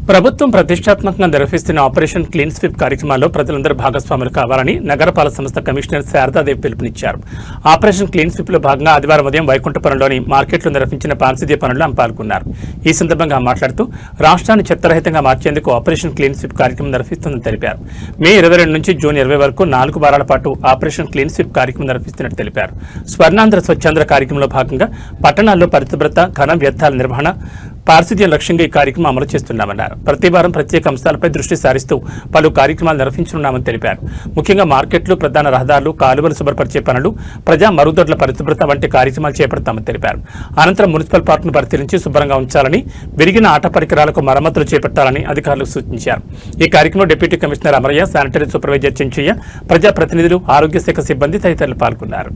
ప్రభుత్వం ప్రతిష్టాత్మకంగా నిర్వహిస్తున్న ఆపరేషన్ క్లీన్ స్వీప్ కార్యక్రమాల్లో ప్రజలందరూ భాగస్వాములు కావాలని నగరపాలక సంస్థ కమిషనర్ శారదాదేవి పిలుపునిచ్చారు. ఆపరేషన్ క్లీన్ స్వీప్ లో భాగంగా ఆదివారం ఉదయం వైకుంఠపురంలోని మార్కెట్లో నిర్వహించిన పారిశుధ్య పనుల్లో ఆమె పాల్గొన్నారు. ఈ సందర్భంగా మాట్లాడుతూ రాష్ట్రాన్ని చెత్తరహితంగా మార్చేందుకు ఆపరేషన్ క్లీన్ స్వీప్ కార్యక్రమం నిర్వహిస్తుందని తెలిపారు. మే 22 నుంచి జూన్ 20 వరకు 4 వారాల పాటు ఆపరేషన్ క్లీన్ స్వీప్ కార్యక్రమం నిర్వహిస్తున్నట్టు తెలిపారు. స్వర్ణాంధ్ర స్వచ్ఛాంధ్ర కార్యక్రమంలో భాగంగా పట్టణాల్లో పరిశుభ్రత, ఘన వ్యర్థాల నిర్వహణ, పారిశుధ్యం లక్ష్యంగా ఈ కార్యక్రమం అమలు చేస్తున్నామన్నారు. ప్రతి వారం ప్రత్యేక అంశాలపై దృష్టి సారిస్తూ పలు కార్యక్రమాలు నిర్వహించనున్నామని తెలిపారు. ముఖ్యంగా మార్కెట్లు, ప్రధాన రహదారులు, కాలువలు శుభ్రపరిచే పనులు, ప్రజా మరుగుదొడ్ల పరిశుభ్రత వంటి కార్యక్రమాలు చేపడతామని తెలిపారు. అనంతరం మున్సిపల్ పార్కును పరిశీలించి శుభ్రంగా ఉంచాలని, విరిగిన ఆట పరికరాలకు మరమ్మతులు చేపట్టాలని అధికారులకు సూచించారు. ఈ కార్యక్రమంలో deputy commissioner Amarayya, sanitary supervisor Chenchaiah, ప్రజాప్రతినిధులు, ఆరోగ్య శాఖ సిబ్బంది తదితరులు పాల్గొన్నారు.